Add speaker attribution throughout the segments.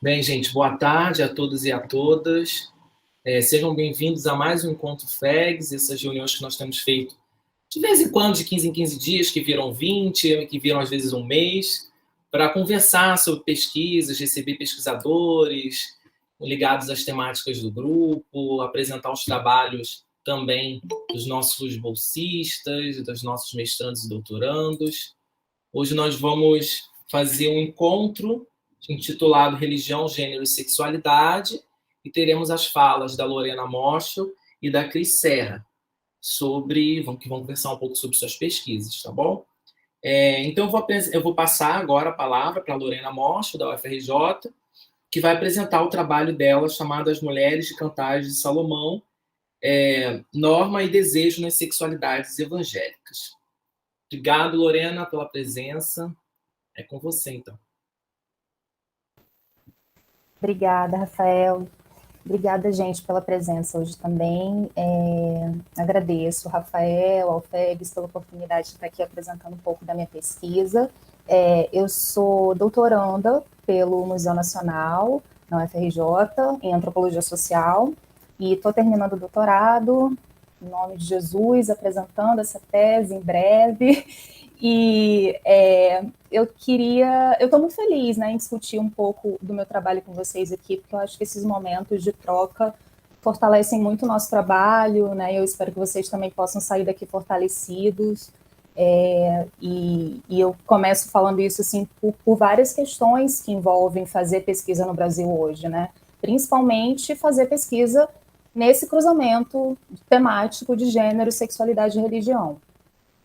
Speaker 1: Bem, gente, boa tarde a todos e a todas. Sejam bem-vindos a mais um Encontro FEGS, essas reuniões que nós temos feito de vez em quando, de 15 em 15 dias, que viram 20, que viram às vezes um mês, para conversar sobre pesquisas, receber pesquisadores ligados às temáticas do grupo, apresentar os trabalhos também dos nossos bolsistas, dos nossos mestrandos e doutorandos. Hoje nós vamos fazer um encontro intitulado Religião, Gênero e Sexualidade, e teremos as falas da Lorena Moschel e da Cris Serra, que vão conversar um pouco sobre suas pesquisas, tá bom? Então, eu vou passar agora a palavra para a Lorena Moschel, da UFRJ, que vai apresentar o trabalho dela chamado As Mulheres de Cantares de Salomão, Norma e Desejo nas Sexualidades Evangélicas. Obrigado, Lorena, pela presença. É com você, então.
Speaker 2: Obrigada, Rafael. Obrigada, gente, pela presença hoje também. Agradeço, Rafael, ao FEGS, pela oportunidade de estar aqui apresentando um pouco da minha pesquisa. Eu sou doutoranda pelo Museu Nacional, na UFRJ, em Antropologia Social, e estou terminando o doutorado, em nome de Jesus, apresentando essa tese em breve. E eu estou muito feliz, né, em discutir um pouco do meu trabalho com vocês aqui, porque eu acho que esses momentos de troca fortalecem muito o nosso trabalho, né, e eu espero que vocês também possam sair daqui fortalecidos. E eu começo falando isso assim por várias questões que envolvem fazer pesquisa no Brasil hoje, né, principalmente fazer pesquisa nesse cruzamento temático de gênero, sexualidade e religião.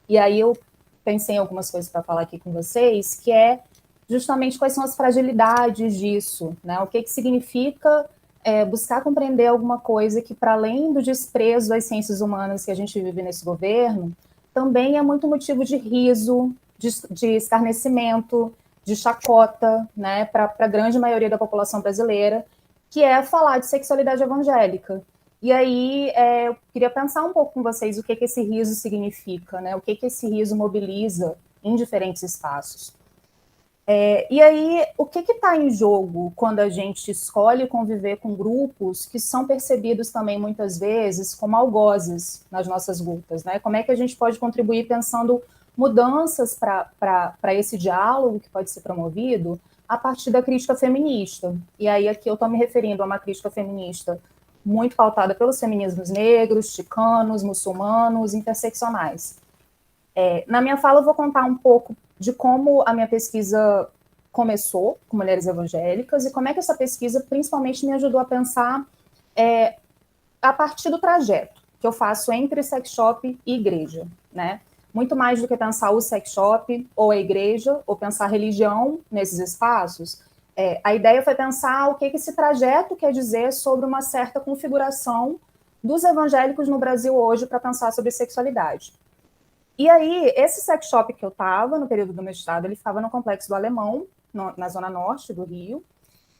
Speaker 2: E aí eu pensei em algumas coisas para falar aqui com vocês, que é justamente quais são as fragilidades disso, né? O que significa buscar compreender alguma coisa que, para além do desprezo às ciências humanas que a gente vive nesse governo, também é muito motivo de riso, de escarnecimento, de chacota, né, para a grande maioria da população brasileira, que é falar de sexualidade evangélica. E aí, eu queria pensar um pouco com vocês o que esse riso significa, né? O que esse riso mobiliza em diferentes espaços. E aí, o que está em jogo quando a gente escolhe conviver com grupos que são percebidos também, muitas vezes, como algozes nas nossas lutas, né? Como é que a gente pode contribuir pensando mudanças para esse diálogo que pode ser promovido a partir da crítica feminista? E aí, aqui eu estou me referindo a uma crítica feminista muito pautada pelos feminismos negros, chicanos, muçulmanos, interseccionais. Na minha fala, eu vou contar um pouco de como a minha pesquisa começou com mulheres evangélicas e como é que essa pesquisa, principalmente, me ajudou a pensar a partir do trajeto que eu faço entre sex shop e igreja, né? Muito mais do que pensar o sex shop ou a igreja, ou pensar religião nesses espaços, a ideia foi pensar o que esse trajeto quer dizer sobre uma certa configuração dos evangélicos no Brasil hoje para pensar sobre sexualidade. E aí, esse sex shop que eu estava, no período do mestrado, ele ficava no Complexo do Alemão, na zona norte do Rio.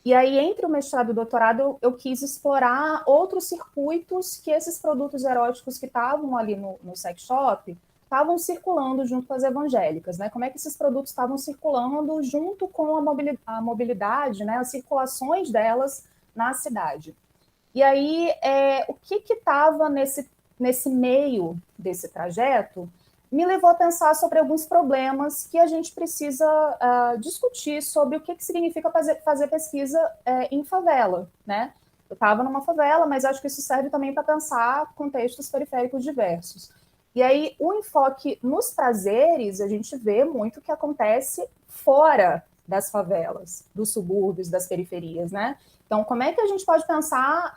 Speaker 2: E aí, entre o mestrado e o doutorado, eu quis explorar outros circuitos que esses produtos eróticos que estavam ali no sex shop estavam circulando junto com as evangélicas, né? Como é que esses produtos estavam circulando junto com a mobilidade, né? As circulações delas na cidade. E aí, o que estava nesse meio desse trajeto me levou a pensar sobre alguns problemas que a gente precisa discutir sobre o que significa fazer pesquisa em favela, né? Eu estava numa favela, mas acho que isso serve também para pensar contextos periféricos diversos. E aí, o enfoque nos prazeres, a gente vê muito o que acontece fora das favelas, dos subúrbios, das periferias, né? Então, como é que a gente pode pensar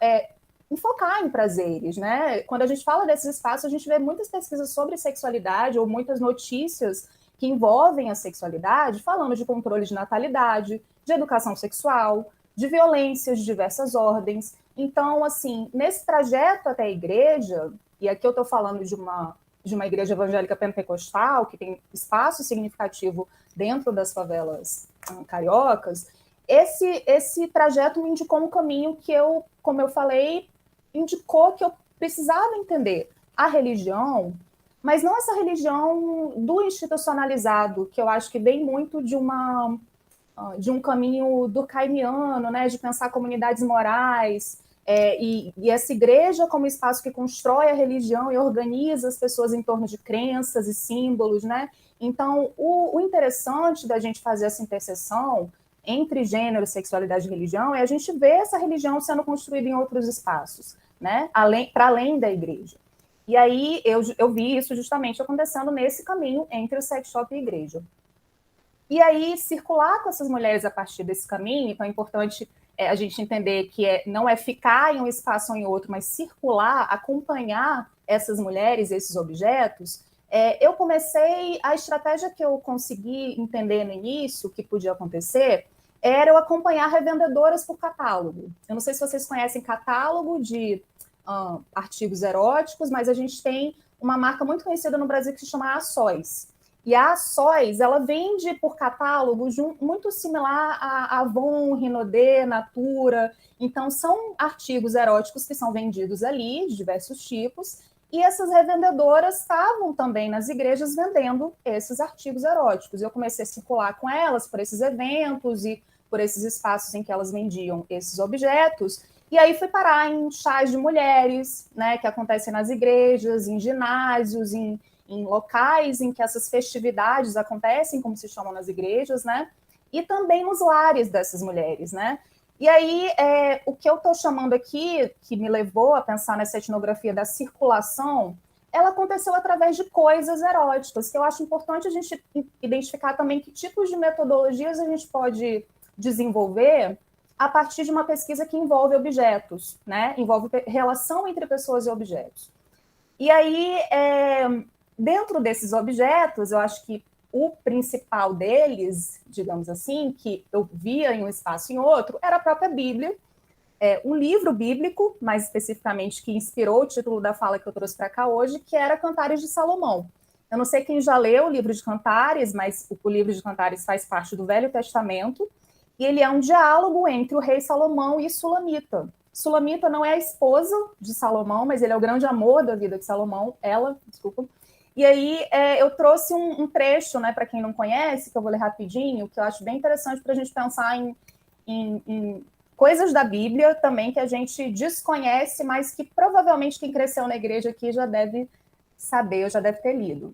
Speaker 2: enfocar em prazeres, né? Quando a gente fala desses espaços, a gente vê muitas pesquisas sobre sexualidade ou muitas notícias que envolvem a sexualidade, falando de controle de natalidade, de educação sexual, de violências de diversas ordens. Então, assim, nesse trajeto até a igreja, e aqui eu estou falando de uma igreja evangélica pentecostal, que tem espaço significativo dentro das favelas cariocas, esse trajeto me indicou um caminho que eu, como eu falei, indicou que eu precisava entender a religião, mas não essa religião do institucionalizado, que eu acho que vem muito de uma de um caminho durkheimiano, né, de pensar comunidades morais, e essa igreja como espaço que constrói a religião e organiza as pessoas em torno de crenças e símbolos, né? Então, o interessante da gente fazer essa interseção entre gênero, sexualidade e religião é a gente ver essa religião sendo construída em outros espaços, né? Para além da igreja. E aí eu vi isso justamente acontecendo nesse caminho entre o sex shop e a igreja. E aí, circular com essas mulheres a partir desse caminho, então é importante a gente entender que não é ficar em um espaço ou em outro, mas circular, acompanhar essas mulheres, esses objetos. Eu comecei, a estratégia que eu consegui entender no início, que podia acontecer, era eu acompanhar revendedoras por catálogo. Eu não sei se vocês conhecem catálogo de artigos eróticos, mas a gente tem uma marca muito conhecida no Brasil que se chama Açóis. E a Sóis, ela vende por catálogo muito similar a Avon, Rinodê, Natura. Então, são artigos eróticos que são vendidos ali, de diversos tipos, e essas revendedoras estavam também nas igrejas vendendo esses artigos eróticos. Eu comecei a circular com elas por esses eventos e por esses espaços em que elas vendiam esses objetos, e aí fui parar em chás de mulheres, né, que acontecem nas igrejas, em ginásios, em locais em que essas festividades acontecem, como se chamam nas igrejas, né? E também nos lares dessas mulheres, né? E aí, o que eu estou chamando aqui, que me levou a pensar nessa etnografia da circulação, ela aconteceu através de coisas eróticas, que eu acho importante a gente identificar também que tipos de metodologias a gente pode desenvolver a partir de uma pesquisa que envolve objetos, né? Envolve relação entre pessoas e objetos. E aí, dentro desses objetos, eu acho que o principal deles, digamos assim, que eu via em um espaço e em outro, era a própria Bíblia, um livro bíblico, mais especificamente, que inspirou o título da fala que eu trouxe para cá hoje, que era Cantares de Salomão. Eu não sei quem já leu o livro de Cantares, mas o livro de Cantares faz parte do Velho Testamento, e ele é um diálogo entre o rei Salomão e Sulamita. Sulamita não é a esposa de Salomão, mas ele é o grande amor da vida de Salomão, desculpa. E aí eu trouxe um trecho, né, para quem não conhece, que eu vou ler rapidinho, que eu acho bem interessante para a gente pensar em coisas da Bíblia também que a gente desconhece, mas que provavelmente quem cresceu na igreja aqui já deve saber, ou já deve ter lido.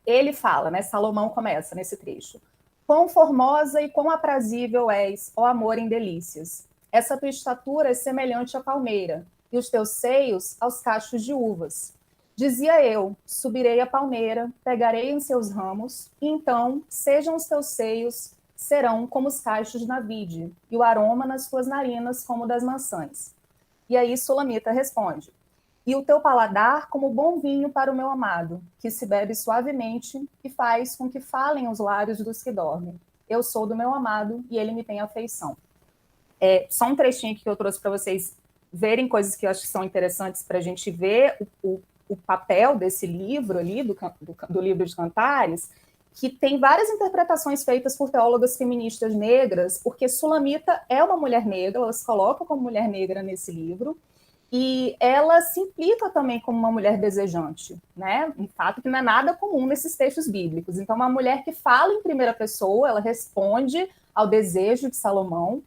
Speaker 2: Ele fala, né, Salomão começa nesse trecho: quão formosa e quão aprazível és, ó amor em delícias. Essa tua estatura é semelhante à palmeira, e os teus seios aos cachos de uvas. Dizia eu, subirei a palmeira, pegarei em seus ramos, e então sejam os teus seios, serão como os cachos na vide, e o aroma nas tuas narinas como das maçãs. E aí Sulamita responde: e o teu paladar como bom vinho para o meu amado, que se bebe suavemente e faz com que falem os lábios dos que dormem. Eu sou do meu amado e ele me tem afeição. Só um trechinho que eu trouxe para vocês verem coisas que eu acho que são interessantes para a gente ver o papel desse livro ali, do livro de Cantares, que tem várias interpretações feitas por teólogas feministas negras, porque Sulamita é uma mulher negra, ela se coloca como mulher negra nesse livro, e ela se implica também como uma mulher desejante, né? Um fato que não é nada comum nesses textos bíblicos. Então, uma mulher que fala em primeira pessoa, ela responde ao desejo de Salomão,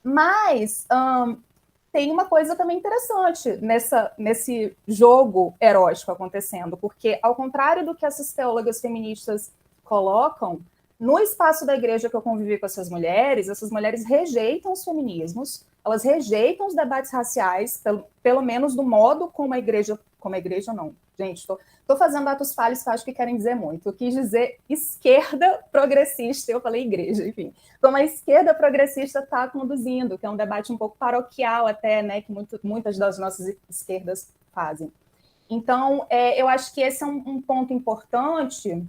Speaker 2: mas tem uma coisa também interessante nesse jogo erótico acontecendo, porque, ao contrário do que essas teólogas feministas colocam, no espaço da igreja que eu convivi com essas mulheres rejeitam os feminismos, elas rejeitam os debates raciais, pelo menos do modo como a igreja não, gente, estou fazendo atos falhos que eu acho que querem dizer muito. Eu quis dizer esquerda progressista, eu falei igreja, enfim. Como a esquerda progressista está conduzindo, que é um debate um pouco paroquial até, né, que muitas das nossas esquerdas fazem. Então, eu acho que esse é um ponto importante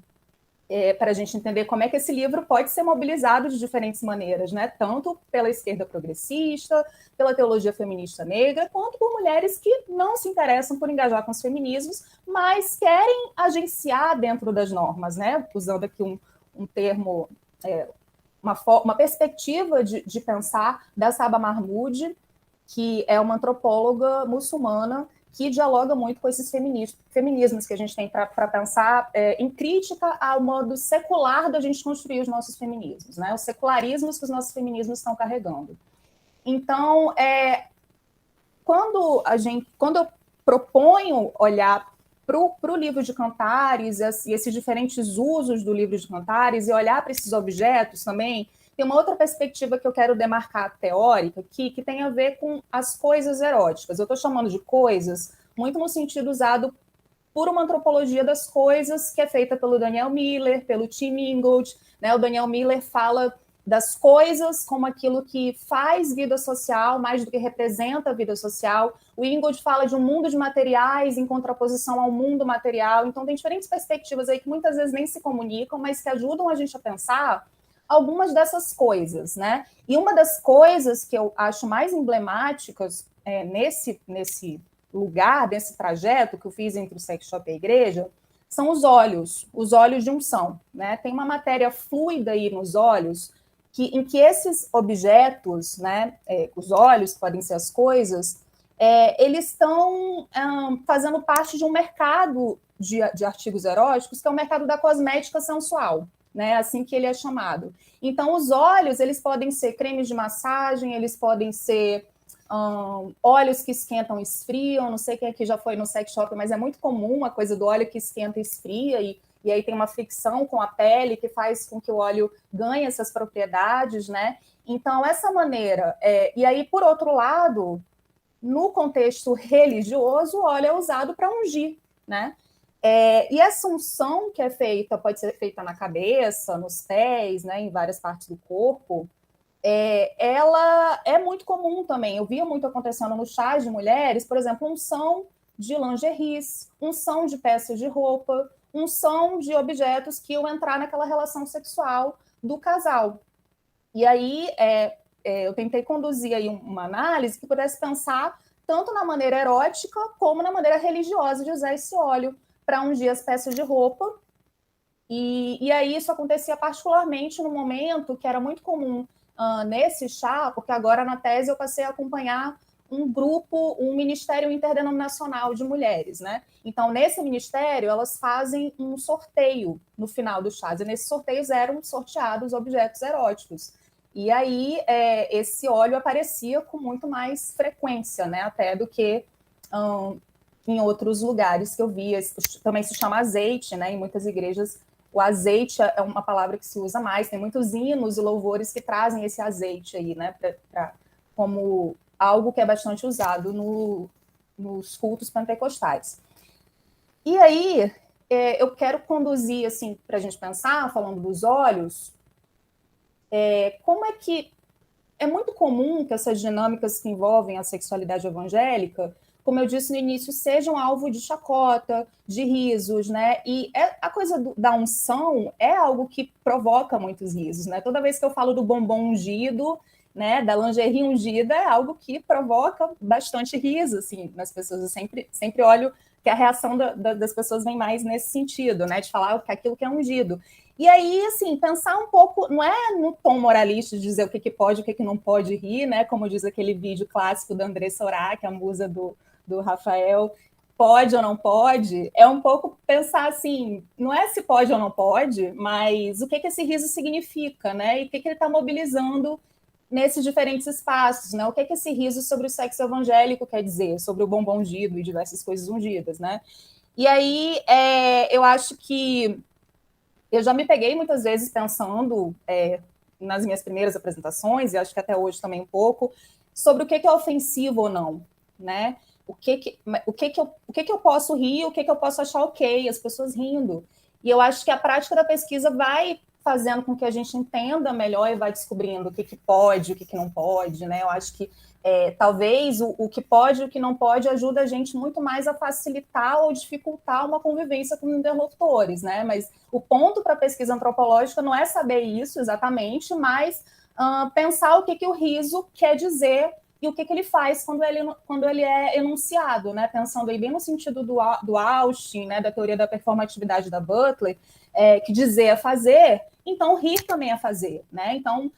Speaker 2: para a gente entender como é que esse livro pode ser mobilizado de diferentes maneiras, né? Tanto pela esquerda progressista, pela teologia feminista negra, quanto por mulheres que não se interessam por engajar com os feminismos, mas querem agenciar dentro das normas, né? Usando aqui um termo, uma perspectiva de pensar da Saba Mahmood, que é uma antropóloga muçulmana que dialoga muito com esses feminismos que a gente tem para pensar em crítica ao modo secular da gente construir os nossos feminismos, né? Os secularismos que os nossos feminismos estão carregando. Então, quando eu proponho olhar para o livro de Cantares e esses diferentes usos do livro de Cantares e olhar para esses objetos também, tem uma outra perspectiva que eu quero demarcar teórica aqui, que tem a ver com as coisas eróticas. Eu estou chamando de coisas muito no sentido usado por uma antropologia das coisas que é feita pelo Daniel Miller, pelo Tim Ingold, né? O Daniel Miller fala das coisas como aquilo que faz vida social, mais do que representa a vida social. O Ingold fala de um mundo de materiais em contraposição ao mundo material. Então, tem diferentes perspectivas aí que muitas vezes nem se comunicam, mas que ajudam a gente a pensar algumas dessas coisas, né? E uma das coisas que eu acho mais emblemáticas nesse lugar, nesse trajeto que eu fiz entre o sex shop e a igreja, são os olhos de unção, né? Tem uma matéria fluida aí nos olhos, em que esses objetos, né, os olhos, que podem ser as coisas, eles estão fazendo parte de um mercado de artigos eróticos, que é o mercado da cosmética sensual, né, assim que ele é chamado. Então, os óleos, eles podem ser cremes de massagem, eles podem ser óleos que esquentam e esfriam, não sei quem aqui já foi no sex shop, mas é muito comum a coisa do óleo que esquenta e esfria, e aí tem uma fricção com a pele que faz com que o óleo ganhe essas propriedades, né? Então, essa maneira... e aí, por outro lado, no contexto religioso, o óleo é usado para ungir, né? E essa unção que é feita, pode ser feita na cabeça, nos pés, né, em várias partes do corpo, ela é muito comum também. Eu via muito acontecendo nos chás de mulheres, por exemplo, unção de lingeries, unção de peças de roupa, unção de objetos que iam entrar naquela relação sexual do casal. E aí eu tentei conduzir aí uma análise que pudesse pensar tanto na maneira erótica como na maneira religiosa de usar esse óleo para ungir as peças de roupa. E aí isso acontecia particularmente no momento que era muito comum nesse chá, porque agora na tese eu passei a acompanhar um grupo, um ministério interdenominacional de mulheres, né? Então, nesse ministério, elas fazem um sorteio no final do chá, e nesses sorteios eram sorteados objetos eróticos. E aí, esse óleo aparecia com muito mais frequência, né? Até do que em outros lugares que eu via. Também se chama azeite, né? Em muitas igrejas, o azeite é uma palavra que se usa mais. Tem muitos hinos e louvores que trazem esse azeite aí, né? Como algo que é bastante usado nos cultos pentecostais. E aí, eu quero conduzir, assim, para a gente pensar, falando dos olhos, como é que é muito comum que essas dinâmicas que envolvem a sexualidade evangélica, como eu disse no início, sejam alvo de chacota, de risos, né? E a coisa da unção é algo que provoca muitos risos, né? Toda vez que eu falo do bombom ungido, né, da lingerie ungida, é algo que provoca bastante riso, assim, nas pessoas. Eu sempre olho que a reação das pessoas vem mais nesse sentido, né, de falar que aquilo que é ungido. E aí, assim, pensar um pouco, não é no tom moralista de dizer o que pode, o que não pode rir, né, como diz aquele vídeo clássico da André Sorá, que é a musa do Rafael, pode ou não pode, é um pouco pensar assim, não é se pode ou não pode, mas o que esse riso significa, né, e o que ele está mobilizando nesses diferentes espaços, né? O que esse riso sobre o sexo evangélico quer dizer, sobre o bombom ungido e diversas coisas ungidas, né? E aí, eu acho que eu já me peguei muitas vezes pensando nas minhas primeiras apresentações, e acho que até hoje também um pouco, sobre o que é ofensivo ou não, né? O que eu posso rir, o que eu posso achar ok, as pessoas rindo. E eu acho que a prática da pesquisa vai fazendo com que a gente entenda melhor e vai descobrindo o que pode, o que não pode, né? Eu acho que talvez o que pode e o que não pode ajuda a gente muito mais a facilitar ou dificultar uma convivência com interlocutores, né? Mas o ponto para a pesquisa antropológica não é saber isso exatamente, mas pensar o que o riso quer dizer e o que ele faz quando ele é enunciado, né? Pensando aí bem no sentido do Austin, né? Da teoria da performatividade da Butler, que dizer é fazer, então rir também é fazer, né? Então,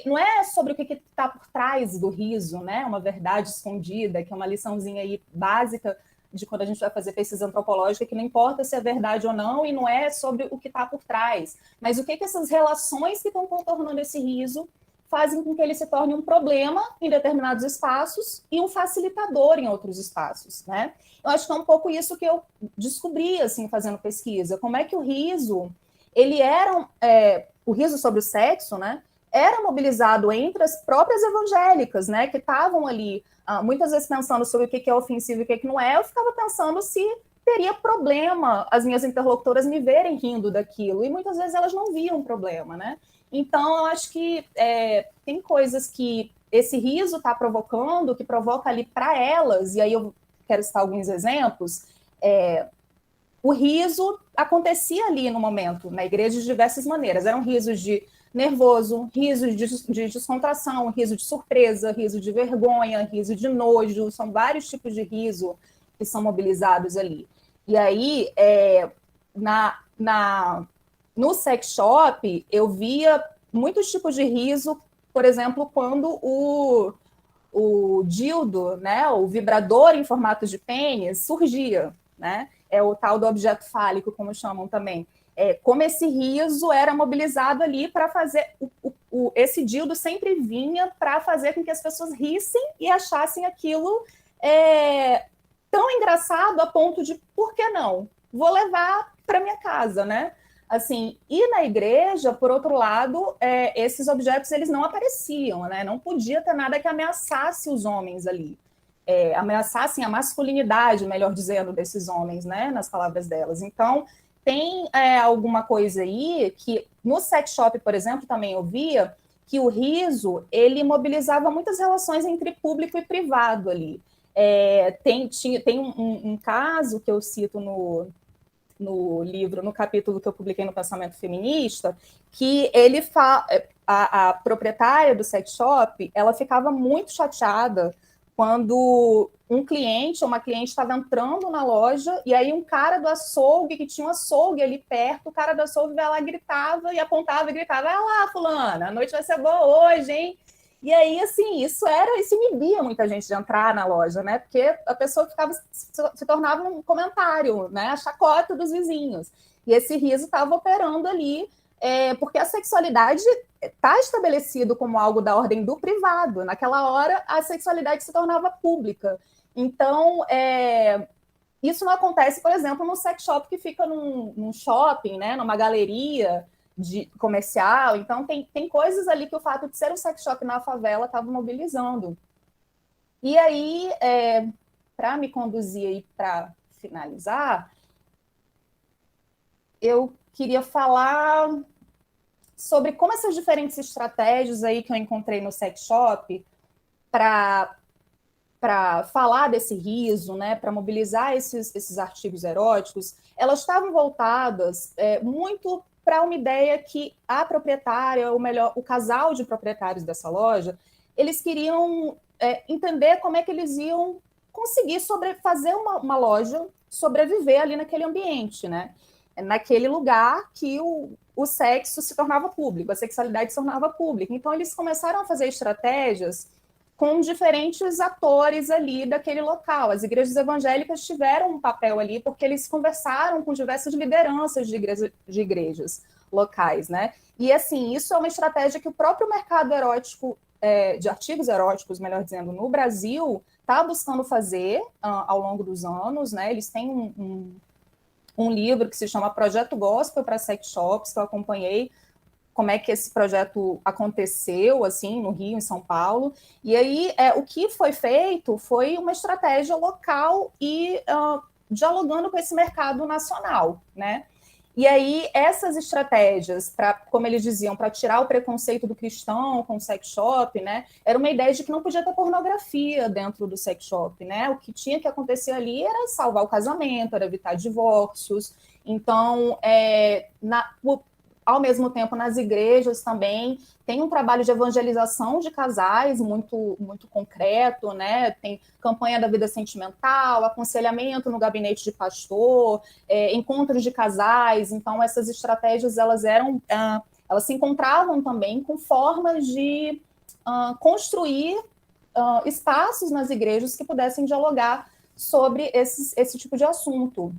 Speaker 2: não é sobre o que está por trás do riso, né? Uma verdade escondida, que é uma liçãozinha aí básica de quando a gente vai fazer pesquisa antropológica, que não importa se é verdade ou não, e não é sobre o que está por trás, mas o que essas relações que estão contornando esse riso fazem com que ele se torne um problema em determinados espaços e um facilitador em outros espaços, né? Eu acho que é um pouco isso que eu descobri, assim, fazendo pesquisa, como é que o riso, ele era, o riso sobre o sexo, né, era mobilizado entre as próprias evangélicas, né, que estavam ali, muitas vezes pensando sobre o que é ofensivo e o que não é. Eu ficava pensando se teria problema as minhas interlocutoras me verem rindo daquilo, e muitas vezes elas não viam problema, né? Então, eu acho que tem coisas que esse riso está provocando, que provoca ali para elas, e aí eu quero citar alguns exemplos. O riso acontecia ali no momento, na igreja, de diversas maneiras. Eram risos de nervoso, riso de descontração, riso de surpresa, riso de vergonha, riso de nojo. São vários tipos de riso que são mobilizados ali. E aí, no sex shop, eu via muitos tipos de riso, por exemplo, quando o dildo, né, o vibrador em formato de pênis surgia, né? É o tal do objeto fálico, como chamam também. Como esse riso era mobilizado ali para fazer... esse dildo sempre vinha para fazer com que as pessoas rissem e achassem aquilo tão engraçado a ponto de, por que não? Vou levar para minha casa, né? Assim, e na igreja, por outro lado, esses objetos eles não apareciam, né? Não podia ter nada que ameaçasse os homens ali. Ameaçassem a masculinidade, melhor dizendo, desses homens, né? Nas palavras delas. Então, tem alguma coisa aí que, no sex shop, por exemplo, também eu via que o riso, ele mobilizava muitas relações entre público e privado ali. Tem um caso que eu cito no livro, no capítulo que eu publiquei no Pensamento Feminista, que ele a proprietária do sex shop, ela ficava muito chateada quando um cliente ou uma cliente estava entrando na loja e aí um cara do açougue, que tinha um açougue ali perto, o cara do açougue vai lá, gritava e apontava e gritava: vai lá, fulana, a noite vai ser boa hoje, hein? E aí, assim, isso inibia muita gente de entrar na loja, né? Porque a pessoa se tornava um comentário, né? A chacota dos vizinhos. E esse riso estava operando ali, porque a sexualidade está estabelecido como algo da ordem do privado. Naquela hora, a sexualidade se tornava pública. Então, isso não acontece, por exemplo, no sex shop que fica num shopping, né? Numa galeria comercial. Então, tem coisas ali que o fato de ser um sex shop na favela estava mobilizando. E aí, para me conduzir aí para finalizar, eu queria falar sobre como essas diferentes estratégias aí que eu encontrei no sex shop para falar desse riso, né, para mobilizar esses artigos eróticos, elas estavam voltadas muito para uma ideia que a proprietária, ou melhor, o casal de proprietários dessa loja, eles queriam entender como é que eles iam conseguir fazer uma loja sobreviver ali naquele ambiente, né? Naquele lugar que o sexo se tornava público, a sexualidade se tornava pública. Então, eles começaram a fazer estratégias com diferentes atores ali daquele local. As igrejas evangélicas tiveram um papel ali, porque eles conversaram com diversas lideranças de igrejas locais, né? E, assim, isso é uma estratégia que o próprio mercado erótico, de artigos eróticos, melhor dizendo, no Brasil, está buscando fazer ao longo dos anos, né? Eles têm um livro que se chama Projeto Gospel para Sex Shops, que eu acompanhei como é que esse projeto aconteceu, assim, no Rio, em São Paulo. E aí, o que foi feito foi uma estratégia local e dialogando com esse mercado nacional, né? E aí, essas estratégias, como eles diziam, para tirar o preconceito do cristão com o sex shop, né? Era uma ideia de que não podia ter pornografia dentro do sex shop, né? O que tinha que acontecer ali era salvar o casamento, era evitar divórcios. Então, ao mesmo tempo, nas igrejas também tem um trabalho de evangelização de casais muito, muito concreto, né? Tem campanha da vida sentimental, aconselhamento no gabinete de pastor, encontros de casais. Então, essas estratégias elas elas se encontravam também com formas de construir espaços nas igrejas que pudessem dialogar sobre esse tipo de assunto.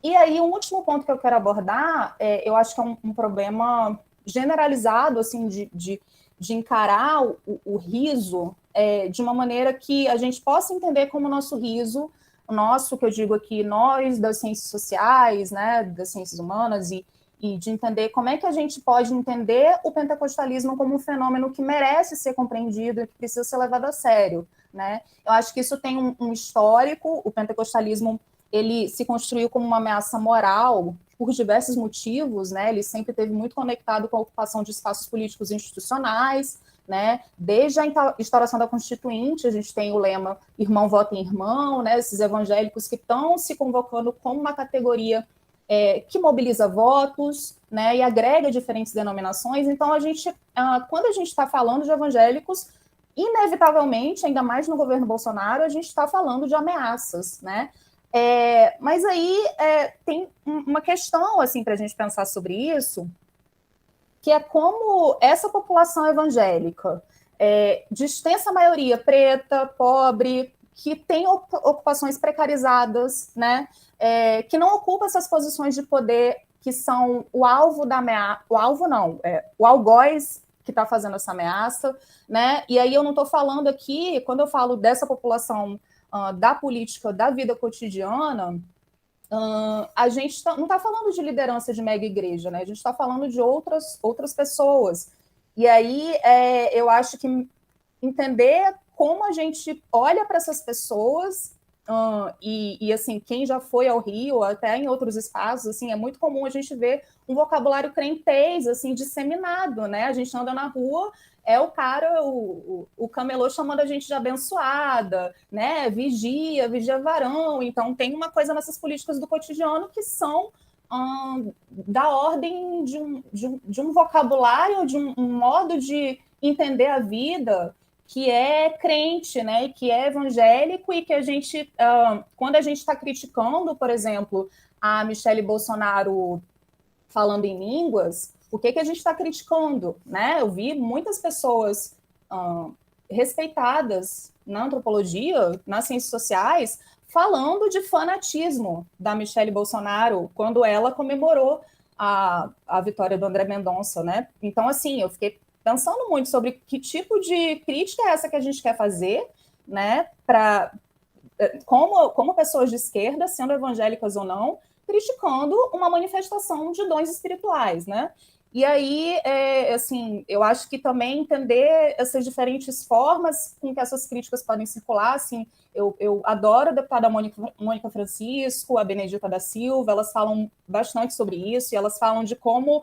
Speaker 2: E aí, o último ponto que eu quero abordar, eu acho que é um problema generalizado, assim, de encarar o riso de uma maneira que a gente possa entender como o nosso riso, o nosso, que eu digo aqui, nós das ciências sociais, né, das ciências humanas, e de entender como é que a gente pode entender o pentecostalismo como um fenômeno que merece ser compreendido e que precisa ser levado a sério, né? Eu acho que isso tem um histórico. O pentecostalismo, ele se construiu como uma ameaça moral por diversos motivos, né? Ele sempre esteve muito conectado com a ocupação de espaços políticos e institucionais, né? Desde a instauração da Constituinte, a gente tem o lema irmão vota em irmão, né? Esses evangélicos que estão se convocando como uma categoria que mobiliza votos, né? E agrega diferentes denominações. Então, quando a gente está falando de evangélicos, inevitavelmente, ainda mais no governo Bolsonaro, a gente está falando de ameaças, né? Mas aí tem uma questão assim, para a gente pensar sobre isso, que é como essa população evangélica, de extensa maioria preta, pobre, que tem ocupações precarizadas, né, que não ocupa essas posições de poder que são o alvo da ameaça, o alvo não, o algoz que está fazendo essa ameaça, né, e aí eu não estou falando aqui, quando eu falo dessa população da política, da vida cotidiana, a gente não está falando de liderança de mega igreja, né? A gente está falando de outras pessoas. E aí eu acho que entender como a gente olha para essas pessoas e assim, quem já foi ao Rio, até em outros espaços, assim, é muito comum a gente ver um vocabulário crentez, assim, disseminado, né? A gente anda na rua, o cara, o camelô chamando a gente de abençoada, né? Vigia varão. Então, tem uma coisa nessas políticas do cotidiano que são da ordem de um vocabulário, de um modo de entender a vida que é crente, né? Que é evangélico e que a gente, quando a gente está criticando, por exemplo, a Michelle Bolsonaro falando em línguas, o que a gente está criticando, né? Eu vi muitas pessoas respeitadas na antropologia, nas ciências sociais, falando de fanatismo da Michelle Bolsonaro quando ela comemorou a vitória do André Mendonça, né? Então, assim, eu fiquei pensando muito sobre que tipo de crítica é essa que a gente quer fazer, né? Como pessoas de esquerda, sendo evangélicas ou não, criticando uma manifestação de dons espirituais, né? E aí, assim, eu acho que também entender essas diferentes formas com que essas críticas podem circular, assim, eu adoro a deputada Mônica Francisco, a Benedita da Silva, elas falam bastante sobre isso, e elas falam de como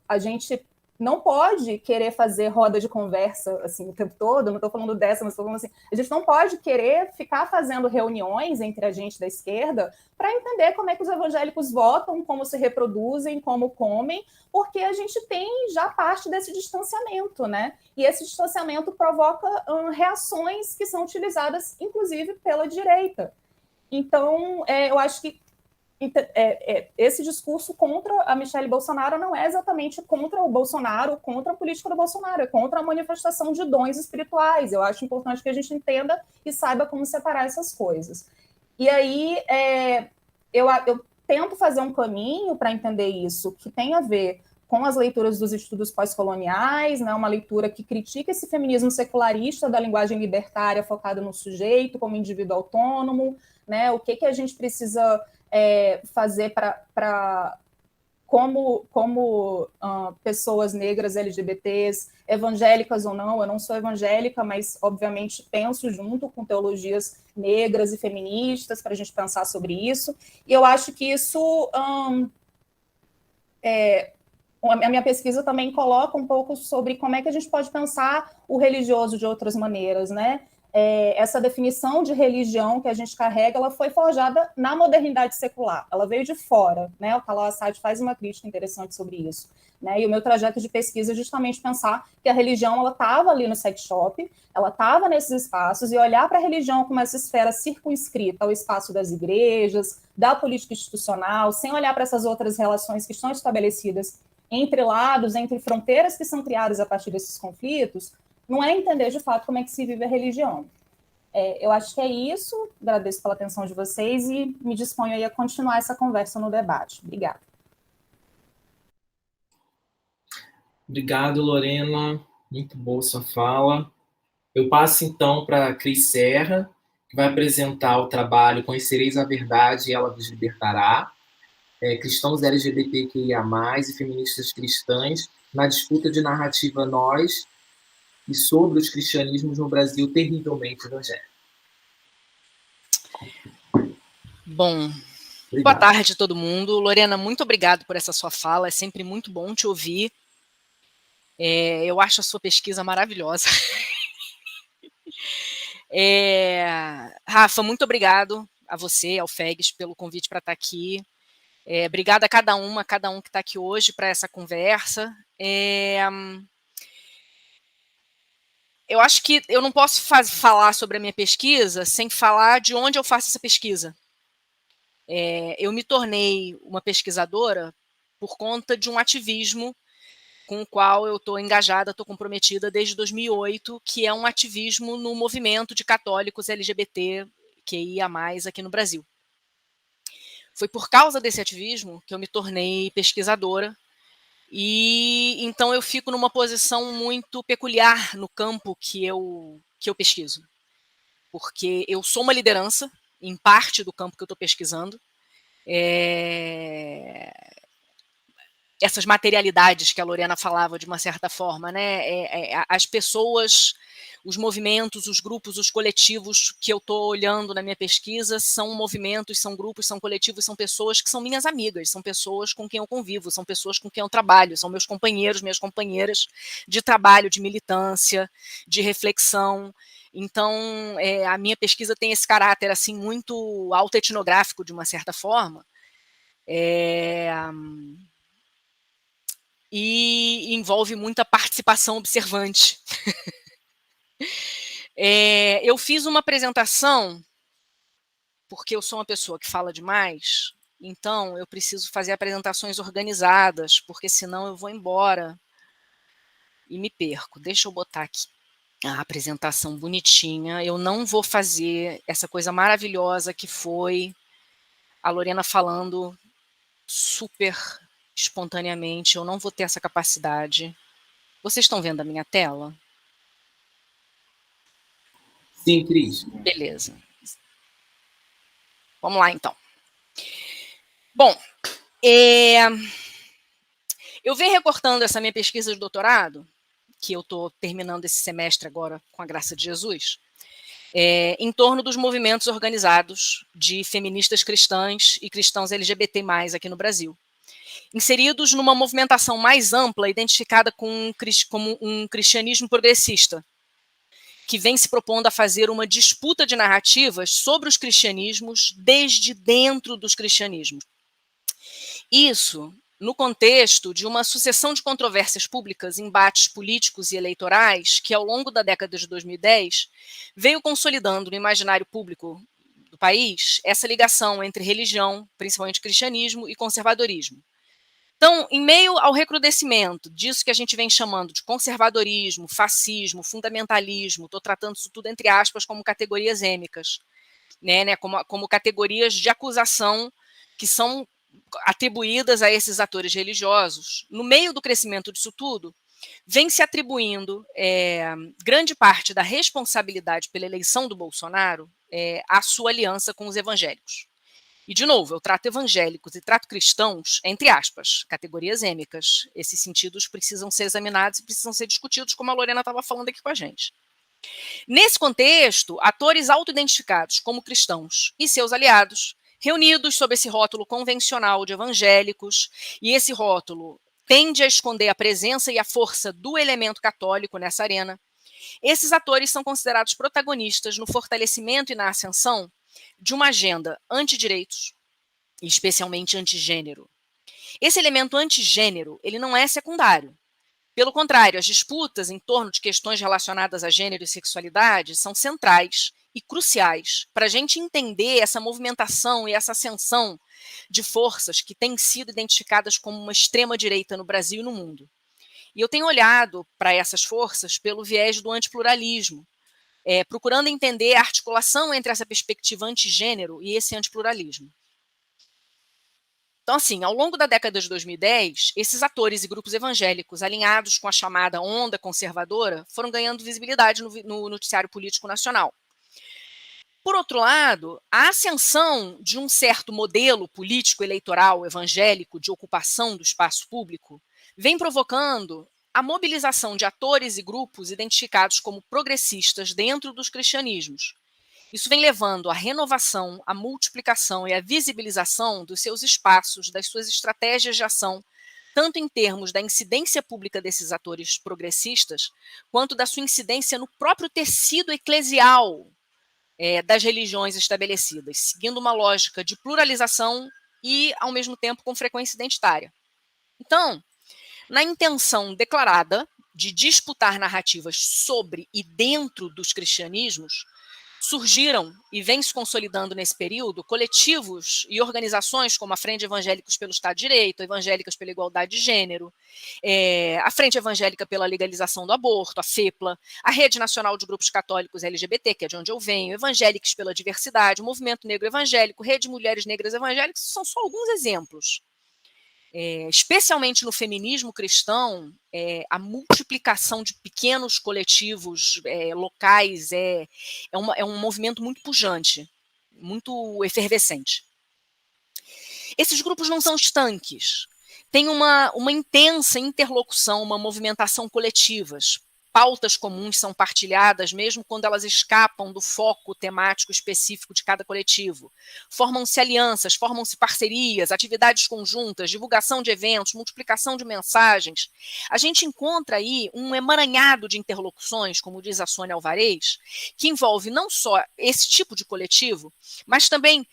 Speaker 2: a gente não pode querer fazer roda de conversa assim o tempo todo, não estou falando dessa, mas estou falando assim, a gente não pode querer ficar fazendo reuniões entre a gente da esquerda para entender como é que os evangélicos votam, como se reproduzem, como comem, porque a gente tem já parte desse distanciamento, né? E esse distanciamento provoca reações que são utilizadas, inclusive, pela direita. Então, eu acho que esse discurso contra a Michelle Bolsonaro não é exatamente contra o Bolsonaro, contra a política do Bolsonaro, é contra a manifestação de dons espirituais. Eu acho importante que a gente entenda e saiba como separar essas coisas. E aí, eu tento fazer um caminho para entender isso, que tem a ver com as leituras dos estudos pós-coloniais, né, uma leitura que critica esse feminismo secularista da linguagem libertária focada no sujeito como indivíduo autônomo, né, o que a gente precisa fazer para como pessoas negras, LGBTs, evangélicas ou não, eu não sou evangélica, mas obviamente penso junto com teologias negras e feministas para a gente pensar sobre isso, e eu acho que isso a minha pesquisa também coloca um pouco sobre como é que a gente pode pensar o religioso de outras maneiras, né? Essa definição de religião que a gente carrega, ela foi forjada na modernidade secular, ela veio de fora, né? O Talal Assad faz uma crítica interessante sobre isso, né? E o meu trajeto de pesquisa é justamente pensar que a religião, ela estava ali no sex shop, ela estava nesses espaços, e olhar para a religião como essa esfera circunscrita ao espaço das igrejas, da política institucional, sem olhar para essas outras relações que estão estabelecidas entre lados, entre fronteiras que são criadas a partir desses conflitos, não é entender de fato como é que se vive a religião. Eu acho que é isso, agradeço pela atenção de vocês e me disponho aí a continuar essa conversa no debate. Obrigada.
Speaker 1: Obrigado, Lorena, muito boa sua fala. Eu passo então para a Cris Serra, que vai apresentar o trabalho Conhecereis a Verdade e Ela Vos Libertará, cristãos LGBTQIA+, e feministas cristãs na disputa de narrativa nós e sobre os cristianismos no Brasil terrivelmente evangélico.
Speaker 3: Bom, boa tarde a todo mundo. Lorena, muito obrigado por essa sua fala, é sempre muito bom te ouvir. Eu acho a sua pesquisa maravilhosa. Rafa, muito obrigado a você, ao FEGS, pelo convite para estar aqui. Obrigada a cada um que está aqui hoje para essa conversa. Eu acho que eu não posso falar sobre a minha pesquisa sem falar de onde eu faço essa pesquisa. Eu me tornei uma pesquisadora por conta de um ativismo com o qual eu estou engajada, estou comprometida desde 2008, que é um ativismo no movimento de católicos LGBTQIA+, aqui no Brasil. Foi por causa desse ativismo que eu me tornei pesquisadora, e então eu fico numa posição muito peculiar no campo que eu pesquiso, porque eu sou uma liderança em parte do campo que eu estou pesquisando, essas materialidades que a Lorena falava de uma certa forma, né? As pessoas, os movimentos, os grupos, os coletivos que eu estou olhando na minha pesquisa são movimentos, são grupos, são coletivos, são pessoas que são minhas amigas, são pessoas com quem eu convivo, são pessoas com quem eu trabalho, são meus companheiros, minhas companheiras de trabalho, de militância, de reflexão. Então, a minha pesquisa tem esse caráter assim muito autoetnográfico, de uma certa forma, e envolve muita participação observante. Eu fiz uma apresentação, porque eu sou uma pessoa que fala demais, então eu preciso fazer apresentações organizadas, porque senão eu vou embora e me perco. Deixa eu botar aqui a apresentação bonitinha. Eu não vou fazer essa coisa maravilhosa que foi a Lorena falando super espontaneamente, eu não vou ter essa capacidade. Vocês estão vendo a minha tela?
Speaker 1: Sim, Cris.
Speaker 3: Beleza. Vamos lá, então. Bom, eu venho recortando essa minha pesquisa de doutorado, que eu estou terminando esse semestre agora, com a graça de Jesus, em torno dos movimentos organizados de feministas cristãs e cristãos LGBT+, aqui no Brasil, inseridos numa movimentação mais ampla, identificada como um cristianismo progressista, que vem se propondo a fazer uma disputa de narrativas sobre os cristianismos desde dentro dos cristianismos. Isso no contexto de uma sucessão de controvérsias públicas, embates políticos e eleitorais, que ao longo da década de 2010 veio consolidando no imaginário público do país essa ligação entre religião, principalmente cristianismo, e conservadorismo. Então, em meio ao recrudescimento disso que a gente vem chamando de conservadorismo, fascismo, fundamentalismo, estou tratando isso tudo entre aspas como categorias êmicas, né, como categorias de acusação que são atribuídas a esses atores religiosos. No meio do crescimento disso tudo, vem se atribuindo grande parte da responsabilidade pela eleição do Bolsonaro à sua aliança com os evangélicos. E, de novo, eu trato evangélicos e trato cristãos, entre aspas, categorias êmicas. Esses sentidos precisam ser examinados e precisam ser discutidos, como a Lorena estava falando aqui com a gente. Nesse contexto, atores autoidentificados como cristãos e seus aliados, reunidos sob esse rótulo convencional de evangélicos, e esse rótulo tende a esconder a presença e a força do elemento católico nessa arena, esses atores são considerados protagonistas no fortalecimento e na ascensão de uma agenda antidireitos, e especialmente antigênero. Esse elemento antigênero, ele não é secundário. Pelo contrário, as disputas em torno de questões relacionadas a gênero e sexualidade são centrais e cruciais para a gente entender essa movimentação e essa ascensão de forças que têm sido identificadas como uma extrema-direita no Brasil e no mundo. E eu tenho olhado para essas forças pelo viés do antipluralismo, procurando entender a articulação entre essa perspectiva antigênero e esse antipluralismo. Então, assim, ao longo da década de 2010, esses atores e grupos evangélicos alinhados com a chamada onda conservadora foram ganhando visibilidade no noticiário político nacional. Por outro lado, a ascensão de um certo modelo político eleitoral evangélico de ocupação do espaço público vem provocando a mobilização de atores e grupos identificados como progressistas dentro dos cristianismos. Isso vem levando à renovação, à multiplicação e à visibilização dos seus espaços, das suas estratégias de ação, tanto em termos da incidência pública desses atores progressistas, quanto da sua incidência no próprio tecido eclesial das religiões estabelecidas, seguindo uma lógica de pluralização e, ao mesmo tempo, com frequência identitária. Então, na intenção declarada de disputar narrativas sobre e dentro dos cristianismos, surgiram e vêm se consolidando nesse período coletivos e organizações como a Frente Evangélicos pelo Estado de Direito, Evangélicas pela Igualdade de Gênero, a Frente Evangélica pela Legalização do Aborto, a FEPLA, a Rede Nacional de Grupos Católicos LGBT, que é de onde eu venho, Evangélicos pela Diversidade, o Movimento Negro Evangélico, Rede de Mulheres Negras Evangélicas, são só alguns exemplos. Especialmente no feminismo cristão, a multiplicação de pequenos coletivos locais é um movimento muito pujante, muito efervescente. Esses grupos não são estanques, tem uma intensa interlocução, uma movimentação coletivas. Pautas comuns são partilhadas, mesmo quando elas escapam do foco temático específico de cada coletivo. Formam-se alianças, formam-se parcerias, atividades conjuntas, divulgação de eventos, multiplicação de mensagens. A gente encontra aí um emaranhado de interlocuções, como diz a Sônia Alvarez, que envolve não só esse tipo de coletivo, mas também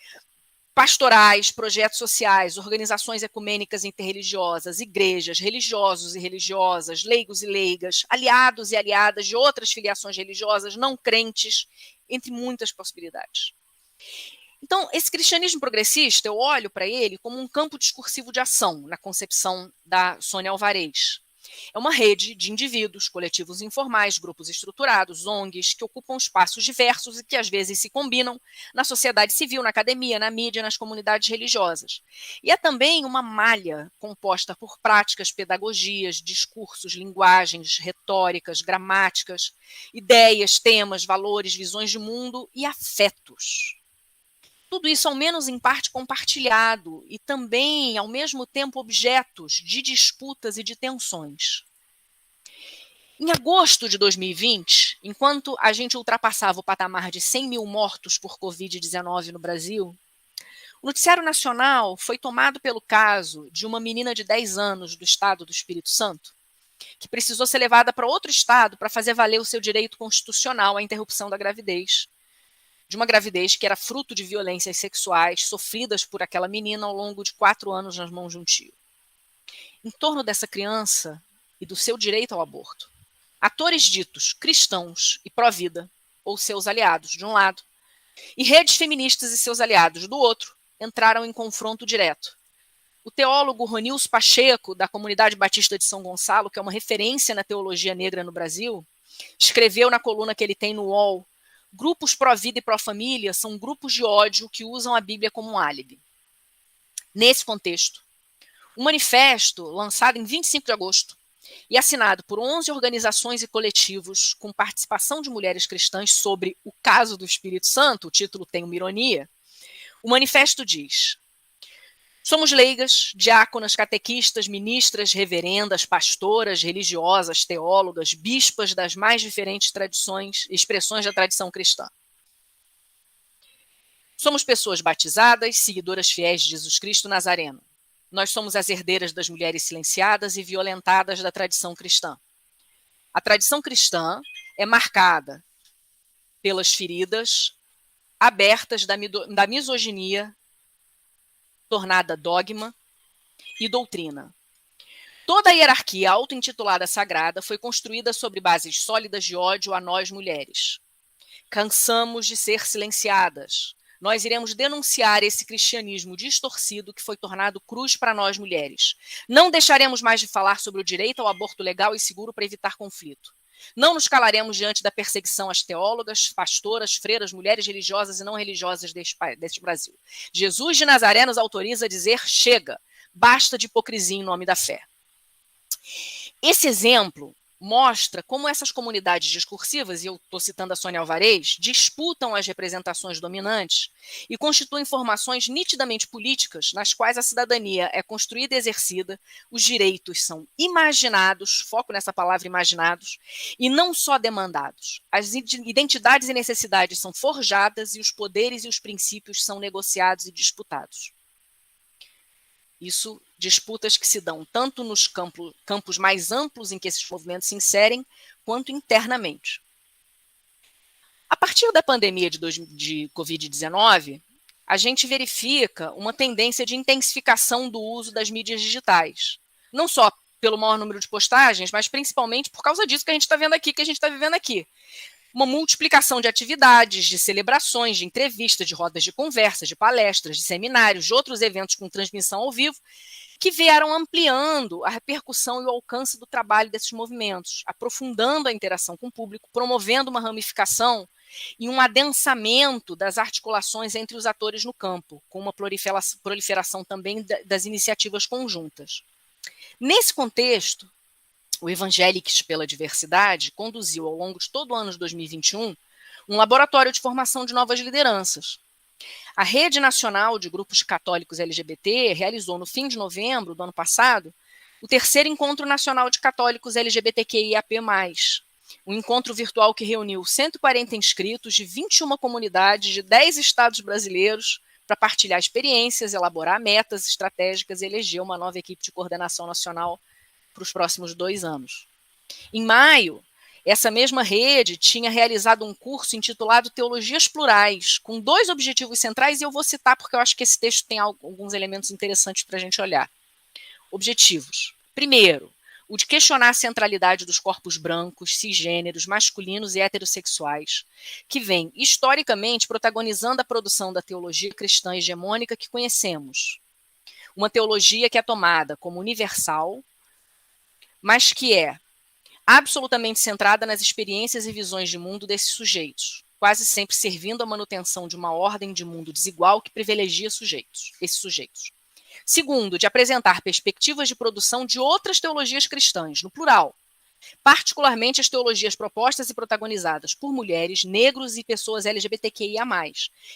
Speaker 3: pastorais, projetos sociais, organizações ecumênicas interreligiosas, igrejas, religiosos e religiosas, leigos e leigas, aliados e aliadas de outras filiações religiosas, não crentes, entre muitas possibilidades. Então, esse cristianismo progressista, eu olho para ele como um campo discursivo de ação, na concepção da Sônia Alvarez. É uma rede de indivíduos, coletivos informais, grupos estruturados, ONGs, que ocupam espaços diversos e que às vezes se combinam na sociedade civil, na academia, na mídia, nas comunidades religiosas. E é também uma malha composta por práticas, pedagogias, discursos, linguagens, retóricas, gramáticas, ideias, temas, valores, visões de mundo e afetos. Tudo isso, ao menos em parte, compartilhado e também, ao mesmo tempo, objetos de disputas e de tensões. Em agosto de 2020, enquanto a gente ultrapassava o patamar de 100 mil mortos por Covid-19 no Brasil, o noticiário nacional foi tomado pelo caso de uma menina de 10 anos do estado do Espírito Santo, que precisou ser levada para outro estado para fazer valer o seu direito constitucional à interrupção da gravidez, de uma gravidez que era fruto de violências sexuais sofridas por aquela menina ao longo de 4 anos nas mãos de um tio. Em torno dessa criança e do seu direito ao aborto, atores ditos cristãos e pró-vida, ou seus aliados, de um lado, e redes feministas e seus aliados, do outro, entraram em confronto direto. O teólogo Ronilson Pacheco, da Comunidade Batista de São Gonçalo, que é uma referência na teologia negra no Brasil, escreveu na coluna que ele tem no UOL: grupos pró-vida e pró-família são grupos de ódio que usam a Bíblia como um álibi. Nesse contexto, um manifesto lançado em 25 de agosto e assinado por 11 organizações e coletivos com participação de mulheres cristãs sobre o caso do Espírito Santo, o título tem uma ironia, o manifesto diz: somos leigas, diáconas, catequistas, ministras, reverendas, pastoras, religiosas, teólogas, bispas das mais diferentes tradições e expressões da tradição cristã. Somos pessoas batizadas, seguidoras fiéis de Jesus Cristo Nazareno. Nós somos as herdeiras das mulheres silenciadas e violentadas da tradição cristã. A tradição cristã é marcada pelas feridas abertas da misoginia, tornada dogma e doutrina. Toda a hierarquia auto-intitulada sagrada foi construída sobre bases sólidas de ódio a nós mulheres. Cansamos de ser silenciadas. Nós iremos denunciar esse cristianismo distorcido que foi tornado cruz para nós mulheres. Não deixaremos mais de falar sobre o direito ao aborto legal e seguro para evitar conflito. Não nos calaremos diante da perseguição às teólogas, pastoras, freiras, mulheres religiosas e não religiosas deste Brasil. Jesus de Nazaré nos autoriza a dizer: chega, basta de hipocrisia em nome da fé. Esse exemplo mostra como essas comunidades discursivas, e eu estou citando a Sônia Alvarez, disputam as representações dominantes e constituem formações nitidamente políticas nas quais a cidadania é construída e exercida, os direitos são imaginados, foco nessa palavra imaginados, e não só demandados. As identidades e necessidades são forjadas e os poderes e os princípios são negociados e disputados. Isso, disputas que se dão tanto nos campos mais amplos em que esses movimentos se inserem, quanto internamente. A partir da pandemia de Covid-19, a gente verifica uma tendência de intensificação do uso das mídias digitais. Não só pelo maior número de postagens, mas principalmente por causa disso que a gente está vendo aqui, que a gente está vivendo aqui. Uma multiplicação de atividades, de celebrações, de entrevistas, de rodas de conversa, de palestras, de seminários, de outros eventos com transmissão ao vivo, que vieram ampliando a repercussão e o alcance do trabalho desses movimentos, aprofundando a interação com o público, promovendo uma ramificação e um adensamento das articulações entre os atores no campo, com uma proliferação também das iniciativas conjuntas. Nesse contexto, o Evangéliques pela Diversidade conduziu, ao longo de todo o ano de 2021, um laboratório de formação de novas lideranças. A Rede Nacional de Grupos Católicos LGBT realizou, no fim de novembro do ano passado, o terceiro Encontro Nacional de Católicos LGBTQIAP+, um encontro virtual que reuniu 140 inscritos de 21 comunidades de 10 estados brasileiros para partilhar experiências, elaborar metas estratégicas e eleger uma nova equipe de coordenação nacional para os próximos 2 anos. Em maio, essa mesma rede tinha realizado um curso intitulado Teologias Plurais, com 2 objetivos centrais, e eu vou citar porque eu acho que esse texto tem alguns elementos interessantes para a gente olhar. Objetivos. Primeiro, o de questionar a centralidade dos corpos brancos, cisgêneros, masculinos e heterossexuais, que vem, historicamente, protagonizando a produção da teologia cristã hegemônica que conhecemos. Uma teologia que é tomada como universal, mas que é absolutamente centrada nas experiências e visões de mundo desses sujeitos, quase sempre servindo à manutenção de uma ordem de mundo desigual que privilegia esses sujeitos. Segundo, de apresentar perspectivas de produção de outras teologias cristãs, no plural, particularmente as teologias propostas e protagonizadas por mulheres, negros e pessoas LGBTQIA+,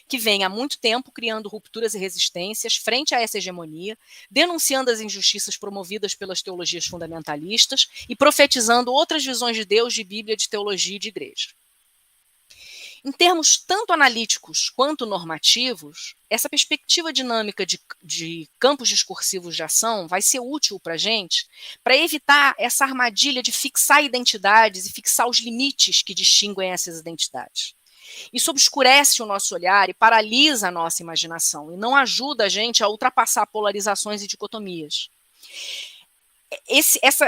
Speaker 3: que vêm há muito tempo criando rupturas e resistências frente a essa hegemonia, denunciando as injustiças promovidas pelas teologias fundamentalistas e profetizando outras visões de Deus, de Bíblia, de teologia e de igreja. Em termos tanto analíticos quanto normativos, essa perspectiva dinâmica de campos discursivos de ação vai ser útil para a gente para evitar essa armadilha de fixar identidades e fixar os limites que distinguem essas identidades. Isso obscurece o nosso olhar e paralisa a nossa imaginação e não ajuda a gente a ultrapassar polarizações e dicotomias.